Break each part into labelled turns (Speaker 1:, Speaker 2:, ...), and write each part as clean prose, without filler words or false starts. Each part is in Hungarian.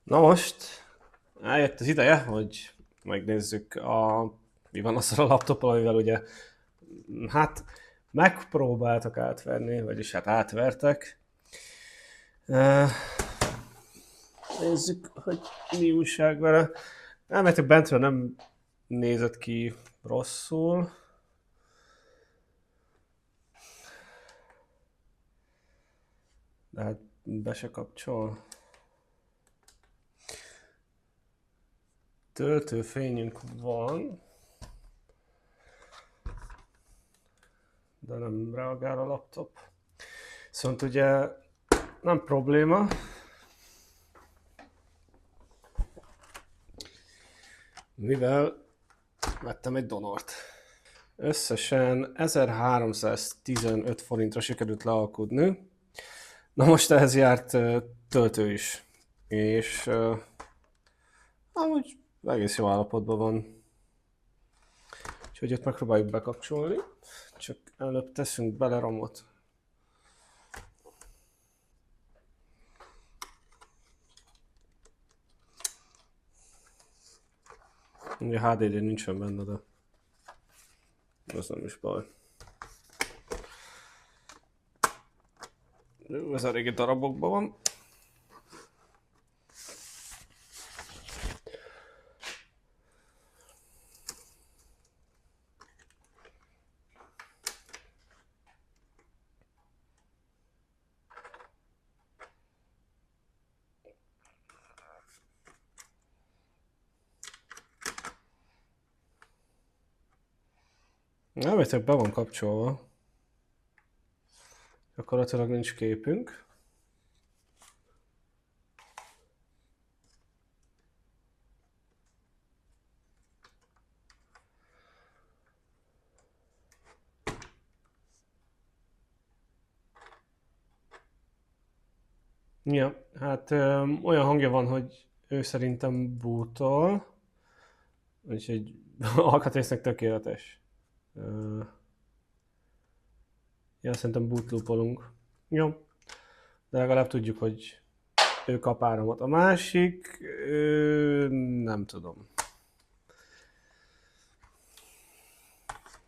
Speaker 1: Na most eljött az ideje, hogy megnézzük mi van azzal a laptoppal, amivel ugye hát megpróbáltak átverni, vagyis hát átvertek. Nézzük, hogy mi újság vele. Elméletileg bentről nem nézett ki rosszul. De hát be se kapcsol. Töltőfényünk van, de nem reagál a laptop. Viszont ugye nem probléma, mivel vettem egy donort. Összesen 1315 forintra sikerült lealkudni. Na most ehhez járt töltő is. És amúgy egész jó állapotban van. Úgyhogy ott megpróbáljuk bekapcsolni. Csak előbb teszünk bele ramot. Ugye HDD nincsen benne, de az nem is baj. Ez a régi darabokban van. Elméletek be van kapcsolva. Gyakorlatilag nincs képünk. Ja, hát olyan hangja van, hogy ő szerintem bootol. Úgyhogy alkatrésznek tökéletes. Ja, szerintem bootloopolunk. Jó, de legalább tudjuk, hogy ő kap áramot. A másik, nem tudom.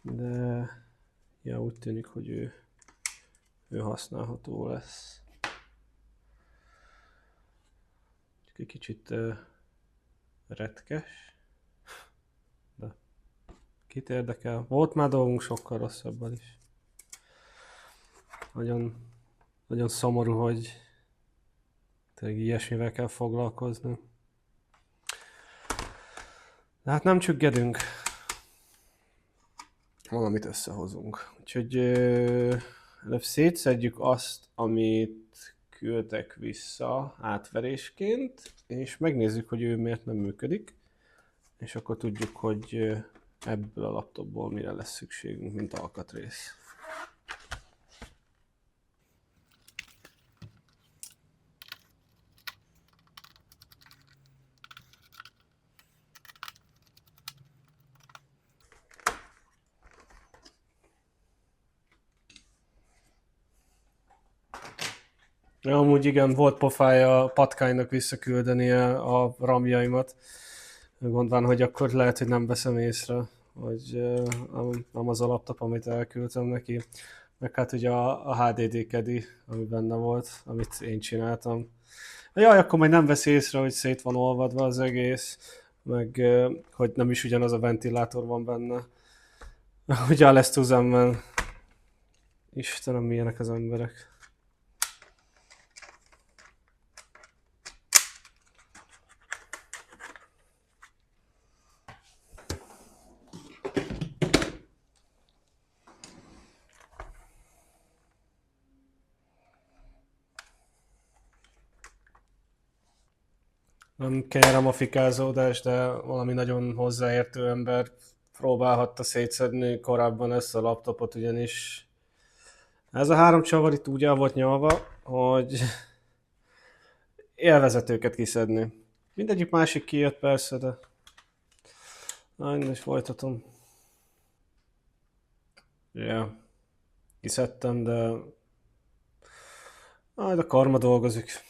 Speaker 1: De ja, úgy tűnik, hogy ő használható lesz. Csak egy kicsit retkes. De kit érdekel? Volt már dolgunk sokkal rosszabban is. Nagyon, nagyon szomorú, hogy tényleg ilyesmivel kell foglalkozni. De hát nem csüggedünk. Valamit összehozunk. Úgyhogy előbb szétszedjük azt, amit küldtek vissza átverésként, és megnézzük, hogy ő miért nem működik, és akkor tudjuk, hogy ebből a laptopból mire lesz szükségünk, mint alkatrész. Ja, amúgy igen, volt pofája Patkánynak visszaküldenie a ramjaimat. Gondolom, hogy akkor lehet, hogy nem veszem észre, hogy nem az a laptop, amit elküldtem neki. Meg hát ugye a HDD kedi, ami benne volt, amit én csináltam. Jaj, akkor majd nem vesz észre, hogy szét van olvadva az egész, meg hogy nem is ugyanaz a ventilátor van benne. Ugye a lesz üzemben. Istenem, milyenek az emberek. Nem kérem a fikázódást, de valami nagyon hozzáértő ember próbálhatta szétszedni korábban ezt a laptopot, ugyanis ez a három csavar itt úgy el volt nyalva, hogy élvezetőket kiszedni. Mindegyik másik kijött persze, de én is folytatom. Ja, kiszedtem, de majd a karma dolgozik.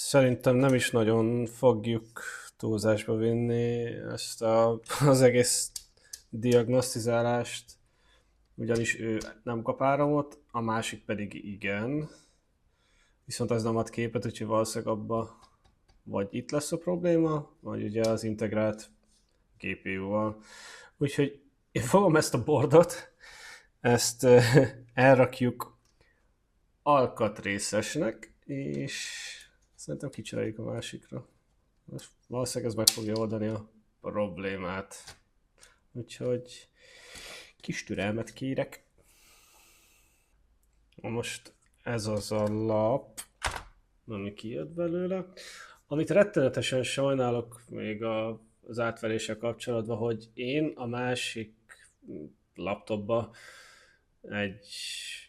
Speaker 1: szerintem nem is nagyon fogjuk túlzásba vinni az egész diagnosztizálást, ugyanis ő nem kap áramot, a másik pedig igen, viszont ez nem ad képet, úgyhogy valószínűleg abba vagy itt lesz a probléma, vagy ugye az integrált GPU-val. Úgyhogy én fogom ezt a boardot, ezt elrakjuk alkatrészesnek, és szerintem kicseréljük a másikra. Most valószínűleg ez meg fogja oldani a problémát. Úgyhogy kis türelmet kérek. Most ez az a lap, ami kijött belőle. Amit rettenetesen sajnálok még az átveréssel kapcsolatban, hogy én a másik laptopba egy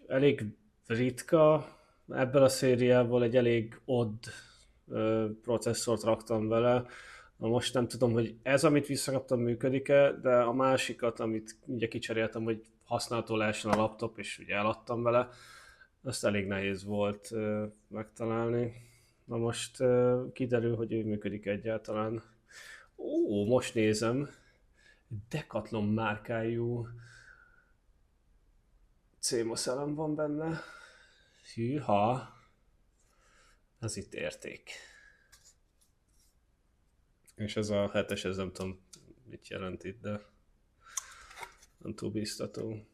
Speaker 1: elég ritka, ebből a szériából egy elég odd processzort raktam vele. Na most nem tudom, hogy ez, amit visszakaptam, működik-e, de a másikat, amit ugye kicseréltem, hogy használható lehessen a laptop, és ugye eladtam vele, azt elég nehéz volt megtalálni. Na most kiderül, hogy ő működik egyáltalán. Ó, most nézem. Decathlon márkájú CMOS elem van benne. Hűha! Ez itt érték. És ez a 7-es, ez nem tudom mit jelent itt, de nem túl bíztató.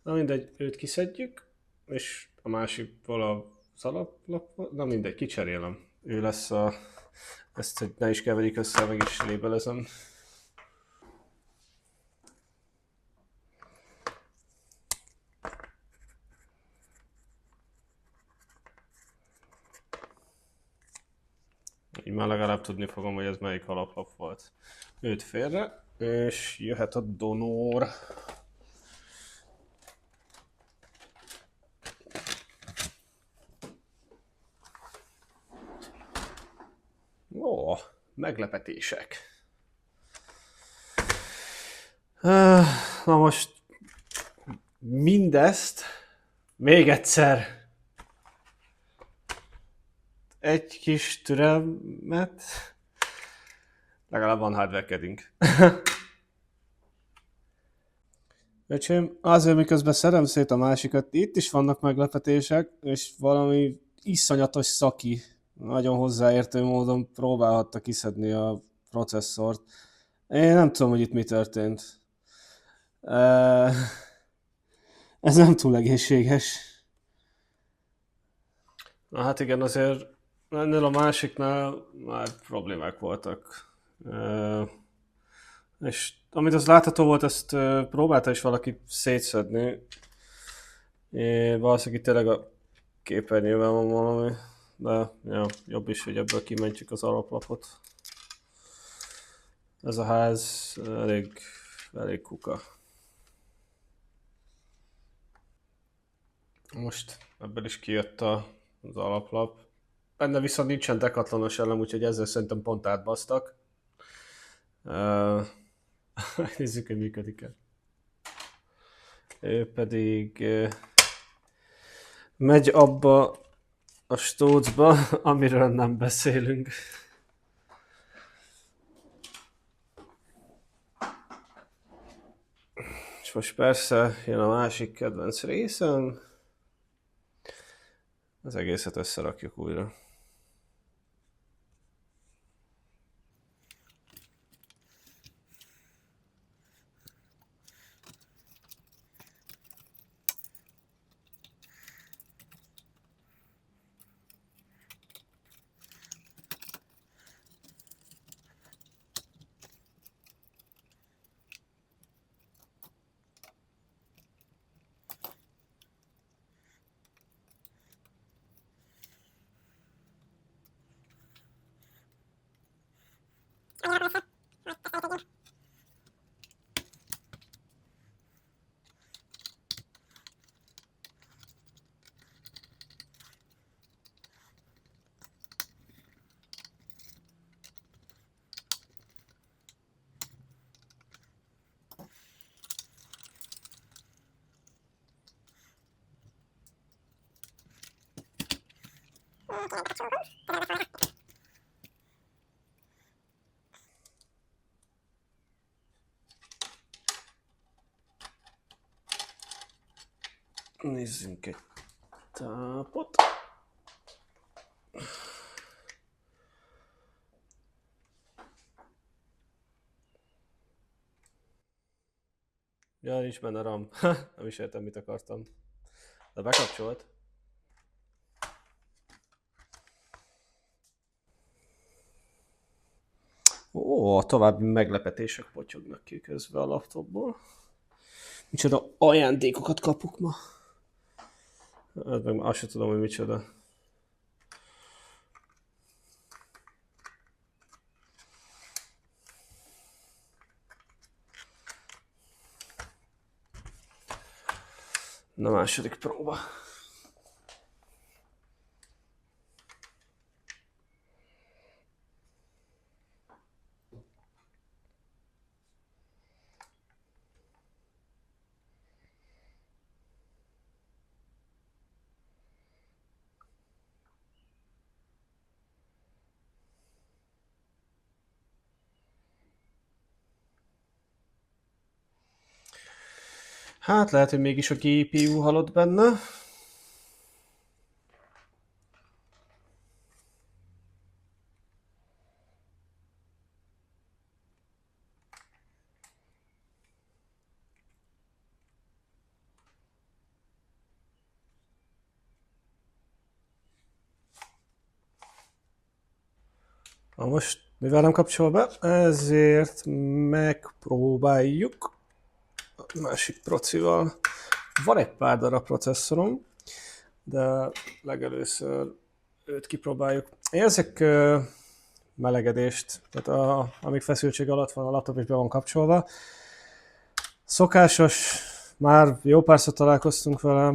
Speaker 1: Na mindegy, őt kiszedjük, és a másikból az alaplap, na mindegy, kicserélem. Ő lesz ezt, hogy ne is keverik össze, meg is lébelezem. Így már legalább tudni fogom, hogy ez melyik alaplap volt. Őt félre, és jöhet a donor. Ó, meglepetések. Na most mindezt még egyszer egy kis türelmet, legalább van hardwarekedünk. Öcsém, azért miközben szedem szét a másikat, itt is vannak meglepetések, és valami iszonyatos szaki, nagyon hozzáértő módon próbálhatta kiszedni a processzort. Én nem tudom, hogy itt mi történt. Ez nem túl egészséges. Na hát igen, azért ennél a másiknál már problémák voltak. És amit az látható volt, ezt próbálta is valaki szétszedni. Valószínűleg itt tényleg a képernyőben van valami, de ja, jobb is, hogy ebből kimentjük az alaplapot. Ez a ház elég kuka. Most ebből is kijött az alaplap. Benne viszont nincsen Decathlonos elem, úgyhogy ezzel szerintem pont átbasztak. Nézzük, hogy működik-e. Ő pedig megy abba a stócba, amiről nem beszélünk. És most persze jön a másik kedvenc részem. Az egészet összerakjuk újra. Nézzünk egy tápot. Ja, nincs benne RAM. Nem is értem, mit akartam. De bekapcsolt. Ó, a további meglepetések potyognak ki közben a laptopból. Micsoda ajándékokat kapok ma. Meg azt sem tudom, hogy micsoda. Na, második próba. Hát lehet, hogy mégis a GPU halott benne. Na most, mivel nem kapcsol be, ezért megpróbáljuk a másik procival. Van egy pár darab processzorom, de legelőször őt kipróbáljuk. Érzek melegedést, tehát amíg feszültség alatt van, a laptop is be van kapcsolva. Szokásos, már jó párszor találkoztunk vele,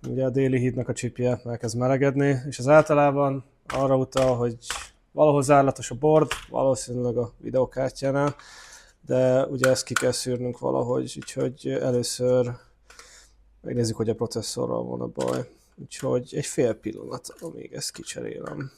Speaker 1: ugye a déli hídnak a chipje elkezd melegedni, és az általában arra utal, hogy valahol zárlatos a board, valószínűleg a videokártyánál, de ugye ezt ki kell szűrnünk valahogy, úgyhogy először megnézzük, hogy a processzorral van a baj. Úgyhogy egy fél pillanat, amíg ezt kicserélem.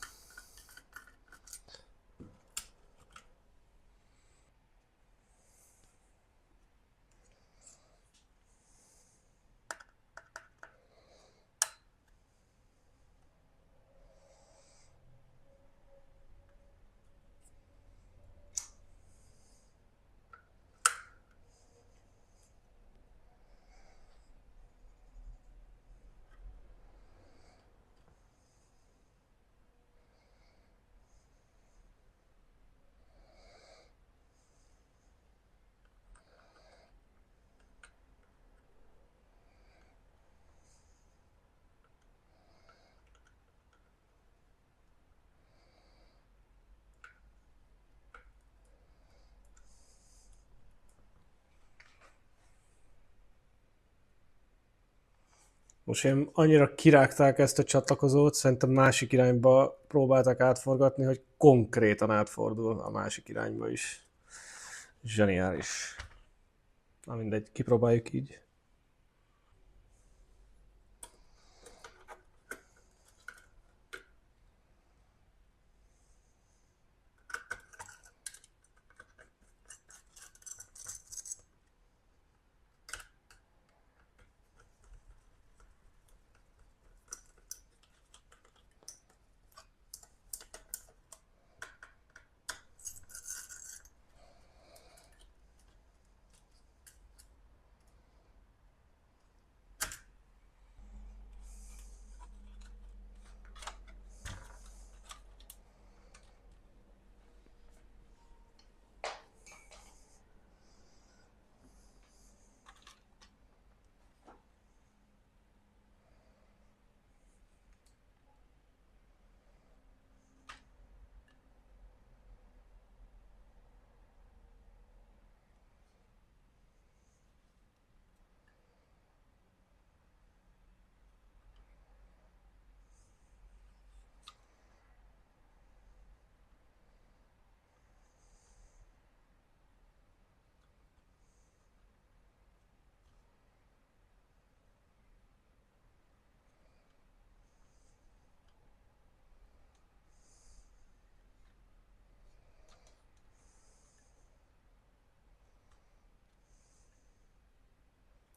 Speaker 1: Most én annyira kirágták ezt a csatlakozót, szerintem másik irányba próbálták átforgatni, hogy konkrétan átfordul a másik irányba is. Zseniális. Na mindegy, kipróbáljuk így.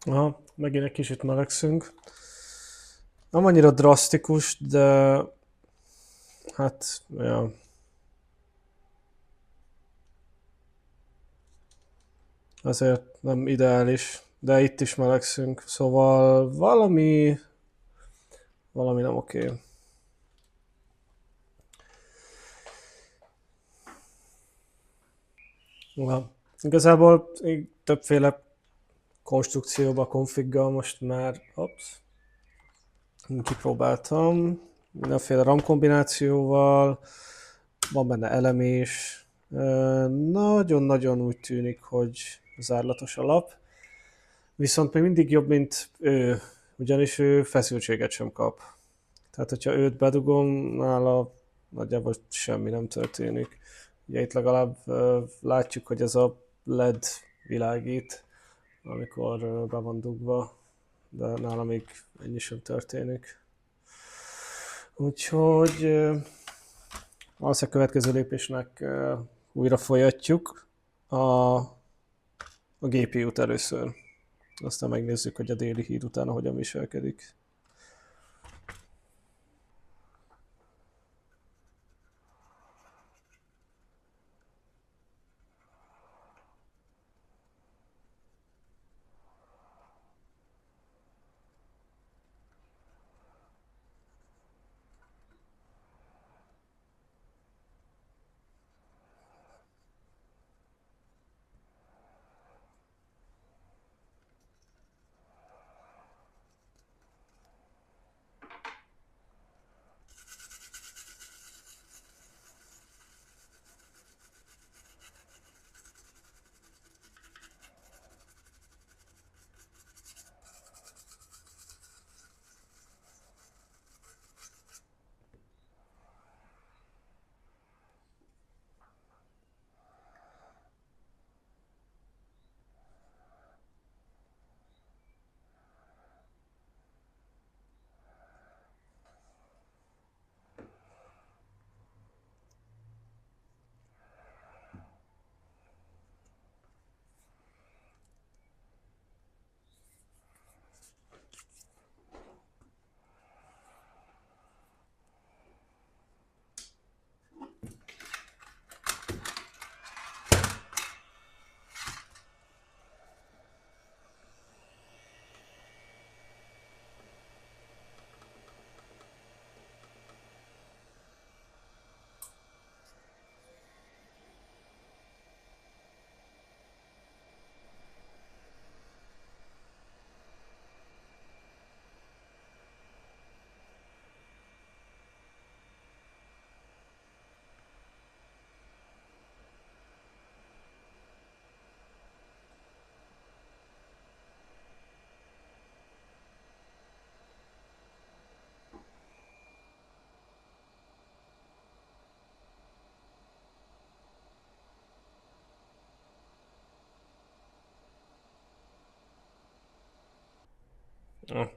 Speaker 1: Aha, megint egy kicsit melegszünk. Nem annyira drasztikus, de hát, ja, azért nem ideális, de itt is melegszünk, szóval valami nem oké. Ja. Igazából többféle konstrukcióba, konfiggal most már, kipróbáltam, mindenféle RAM kombinációval, van benne elem is. Nagyon-nagyon úgy tűnik, hogy zárlatos a lap, viszont még mindig jobb, mint ő, ugyanis ő feszültséget sem kap. Tehát, hogyha őt bedugom, nála nagyjából semmi nem történik. Ugye itt legalább látjuk, hogy ez a LED világít, amikor be van dugva, de nála még ennyi sem történik. Úgyhogy valószínűleg következő lépésnek újra folyatjuk a GPU-t először. Aztán megnézzük, hogy a déli híd utána hogyan viselkedik.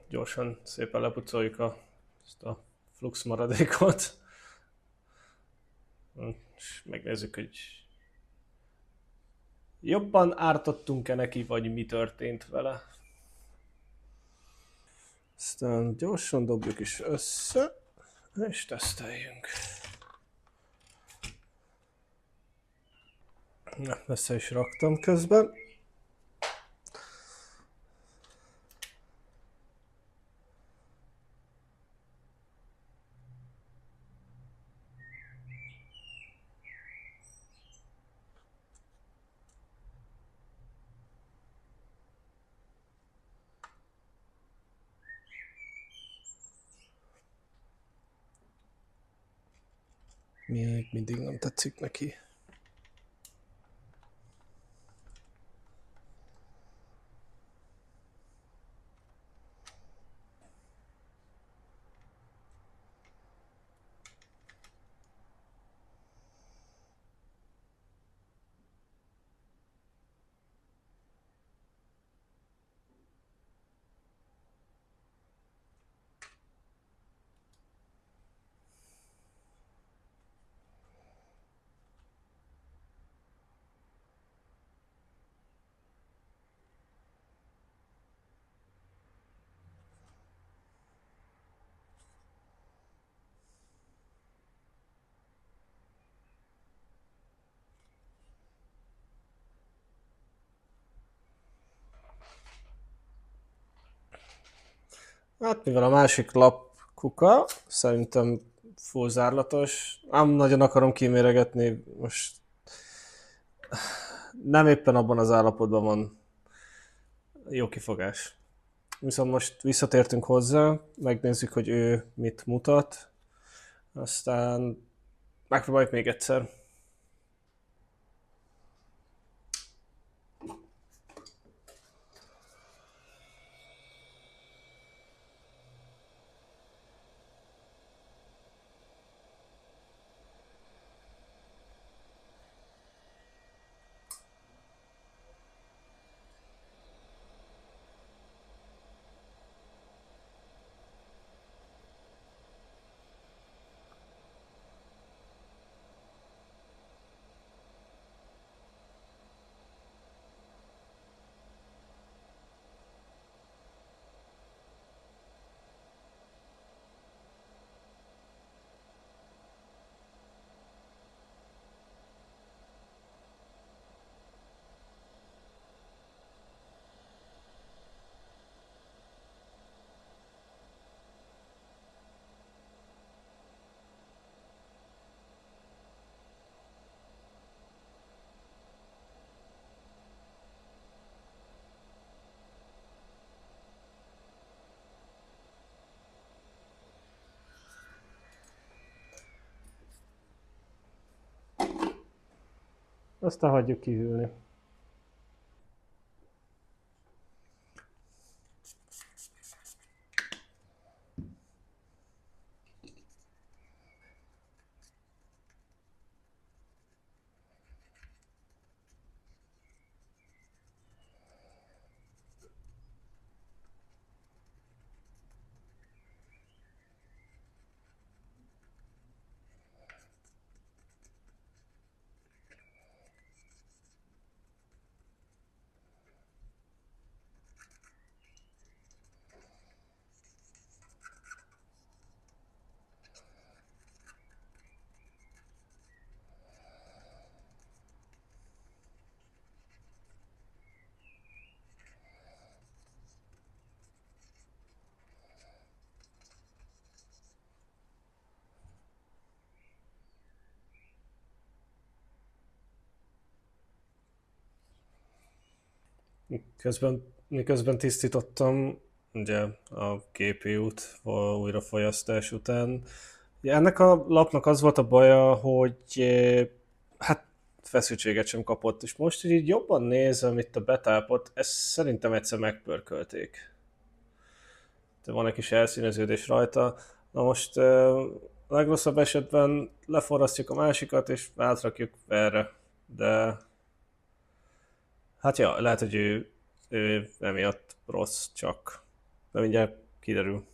Speaker 1: Gyorsan, szépen lepucoljuk ezt a flux maradékot. És megnézzük, hogy jobban ártottunk-e neki, vagy mi történt vele. Aztán gyorsan dobjuk is össze, és teszteljünk. Na, össze is raktam közben. Még mindig nem tetszik neki. Hát mivel a másik lap kuka, szerintem full zárlatos. Nem nagyon akarom kiméregetni, most nem éppen abban az állapotban van jó kifogás. Viszont most visszatértünk hozzá, megnézzük, hogy ő mit mutat, aztán megpróbáljuk még egyszer. Aztán hagyjuk kihűlni. Miközben tisztítottam ugye a GPU-t újrafolyasztás után. Ugye ennek a lapnak az volt a baja, hogy hát feszültséget sem kapott, és most, hogy így jobban nézem itt a betápot, ezt szerintem egyszer megpörkölték. De van egy kis elszíneződés rajta. Na most a legrosszabb esetben leforrasztjuk a másikat, és átrakjuk erre. De hát ja, lehet, hogy ő emiatt rossz csak. De mindjárt kiderül.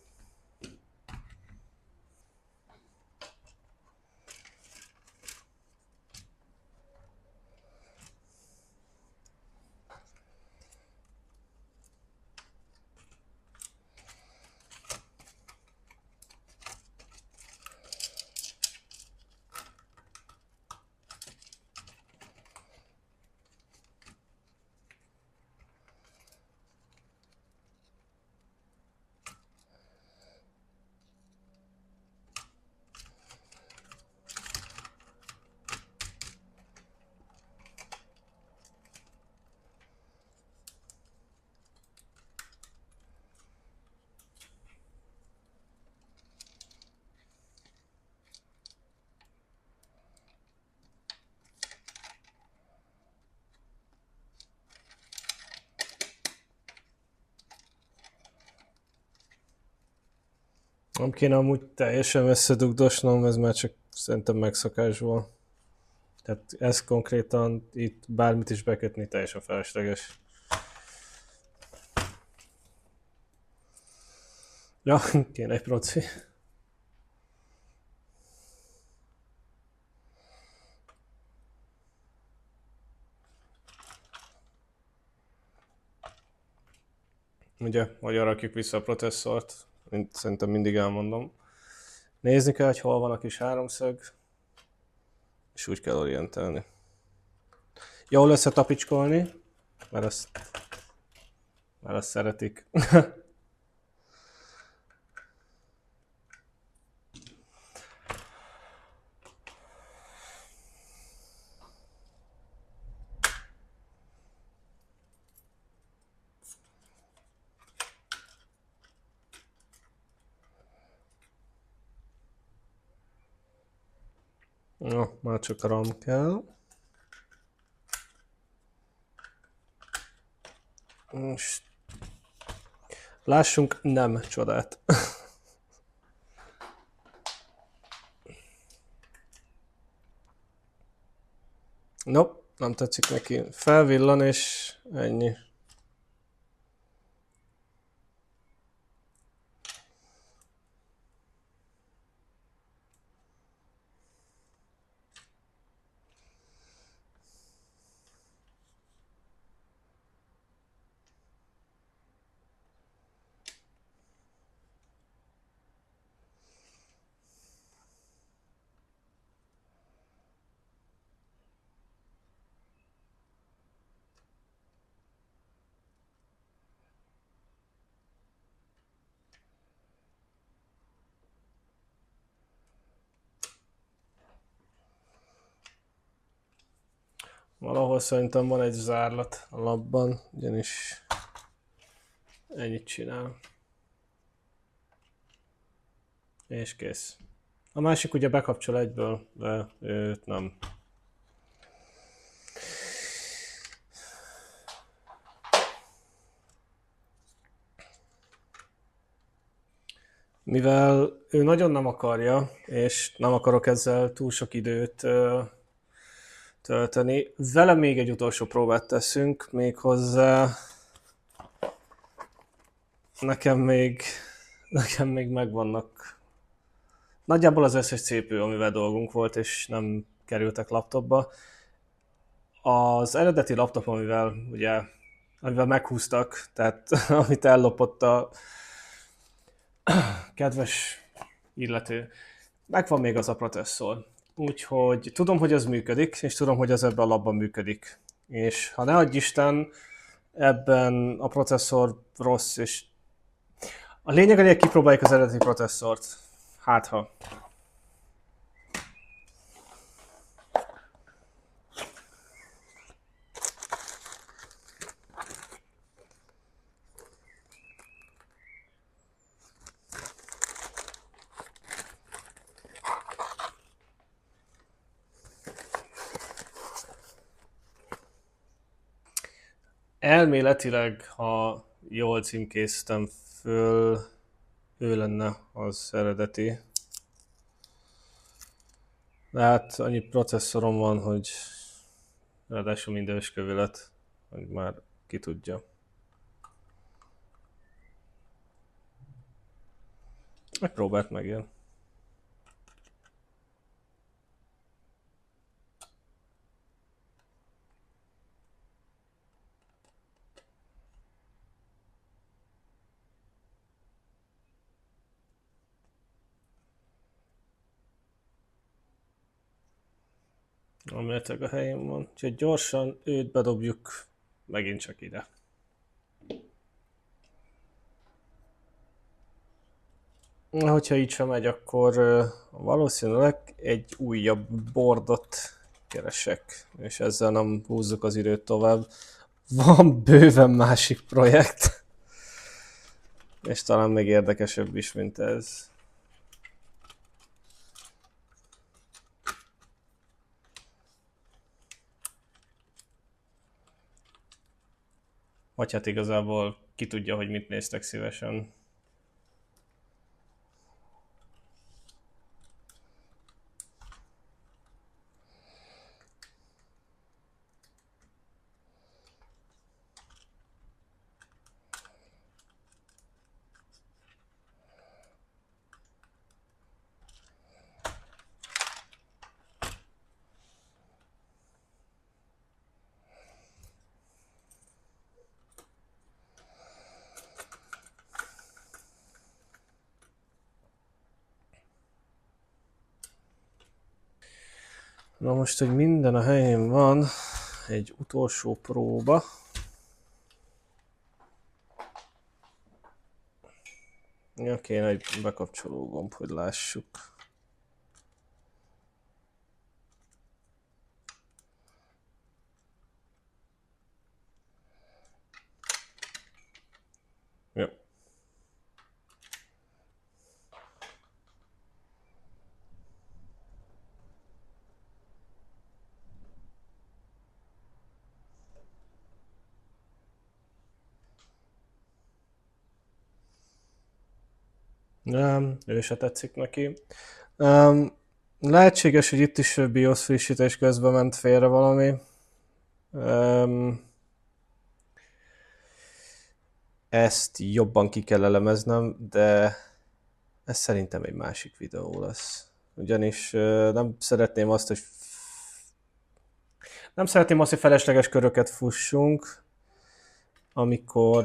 Speaker 1: Nem kéne amúgy teljesen összedugdosnom, ez már csak szerintem megszokásból. Tehát ez konkrétan itt bármit is bekötni teljesen felesleges. Ja, kéne egy proci. Ugye, hogyan rakjuk vissza a processzort, mint szerintem mindig elmondom. Nézni kell, hogy hol van a kis háromszög, és úgy kell orientálni. Jól összetapicskolni, mert azt szeretik. Na, már csak a RAM kell. Most lássunk nem csodát. Nope, nem tetszik neki. Felvillan és ennyi. Valahol szerintem van egy zárlat a labban, ugyanis ennyit csinál. És kész. A másik ugye bekapcsol egyből, de őt nem. Mivel ő nagyon nem akarja, és nem akarok ezzel túl sok időt tölteni, vele még egy utolsó próbát teszünk, méghozzá nekem még megvannak nagyjából az összes CPU, amivel dolgunk volt, és nem kerültek laptopba. Az eredeti laptop, amivel meghúztak, tehát amit ellopott a kedves illető, megvan még az a processzor. Úgyhogy tudom, hogy az működik, és tudom, hogy az ebben a labban működik. És ha ne adj Isten, ebben a processzor rossz, és a lényeg, hogy kipróbáljuk az eredeti processzort. Hát ha. Elméletileg, ha jól címkéztem föl, ő lenne az eredeti. De hát annyi processzorom van, hogy ráadásul minden őskövület, hogy már ki tudja. Megpróbált megjön. Amelyetleg a helyén van. Úgyhogy gyorsan őt bedobjuk megint csak ide. Hogyha így sem megy, akkor valószínűleg egy újabb boardot keresek, és ezzel nem húzzuk az időt tovább. Van bőven másik projekt, és talán még érdekesebb is, mint ez. Vagy hát igazából ki tudja, hogy mit néztek szívesen. Na most, hogy minden a helyén van, egy utolsó próba. Ja, kéne egy bekapcsoló gomb, hogy lássuk. Ja. Nem, ő se tetszik neki. Um, lehetséges, hogy itt is BIOS frissítés közben ment félre valami. Um, ezt jobban ki kell elemeznem, de ez szerintem egy másik videó lesz. Ugyanis nem szeretném azt, hogy felesleges köröket fussunk, amikor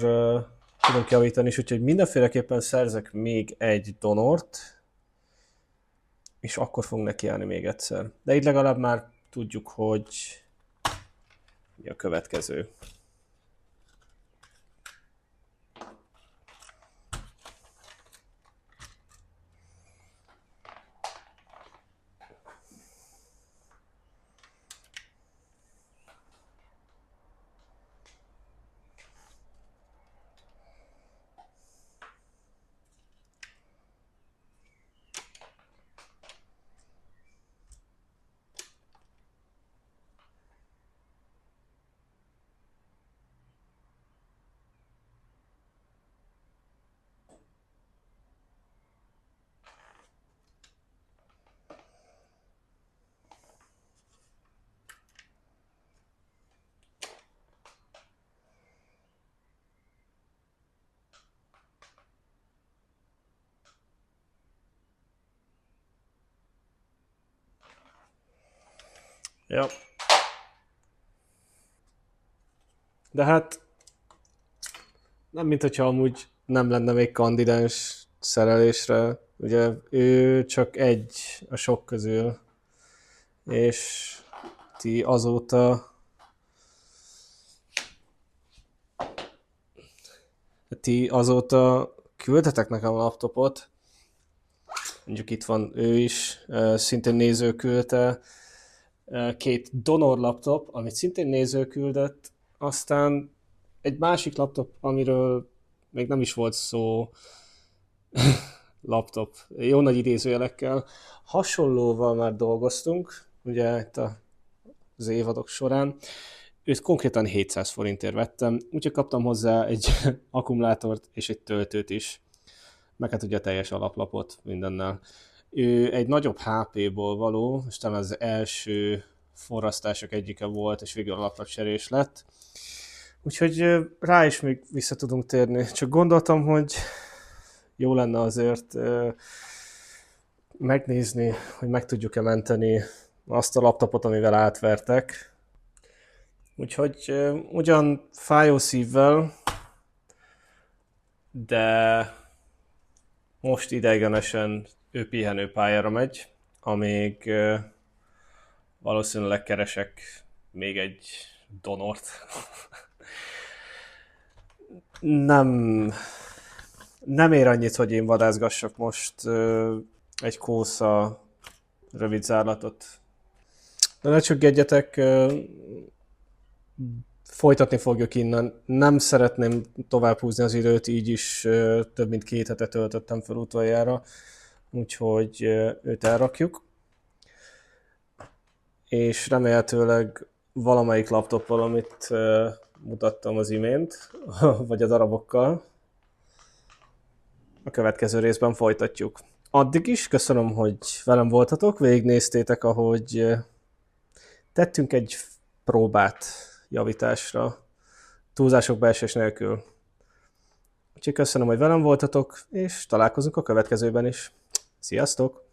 Speaker 1: tudunk javítani is, úgyhogy mindenféleképpen szerzek még egy donort, és akkor fogunk nekiállni még egyszer. De így legalább már tudjuk, hogy mi a következő. Ja. De hát nem, mint hogyha amúgy nem lenne még kandidáns szerelésre. Ugye ő csak egy a sok közül, és ti azóta küldtetek nekem a laptopot. Mondjuk itt van ő is, szintén néző küldte. Két donor laptop, amit szintén néző küldött, aztán egy másik laptop, amiről még nem is volt szó, laptop, jó nagy idézőjelekkel. Hasonlóval már dolgoztunk, ugye itt az évadok során. Őt konkrétan 700 forintért vettem, úgyhogy kaptam hozzá egy akkumulátort és egy töltőt is, meg hát ugye a teljes alaplapot mindennel. Ő egy nagyobb HP-ból való, és talán az első forrasztások egyike volt, és végül alaplapcserés lett. Úgyhogy rá is még vissza tudunk térni. Csak gondoltam, hogy jó lenne azért megnézni, hogy meg tudjuk-e menteni azt a laptopot, amivel átvertek. Úgyhogy ugyan fájó szívvel, de most ideiglenesen ő pihenőpályára megy, amíg valószínűleg keresek még egy donort. Nem ér annyit, hogy én vadászgassak most egy kósza rövid zárlatot. De ne csüggedjetek, folytatni fogjuk innen. Nem szeretném tovább húzni az időt, így is több mint 2 hete töltöttem fel utoljára, úgyhogy őt elrakjuk. És remélhetőleg valamelyik laptoppal, amit mutattam az imént, vagy a darabokkal, a következő részben folytatjuk. Addig is köszönöm, hogy velem voltatok, végignéztétek, ahogy tettünk egy próbát javításra, túlzások beesés nélkül. Úgyhogy köszönöm, hogy velem voltatok, és találkozunk a következőben is. Sziasztok!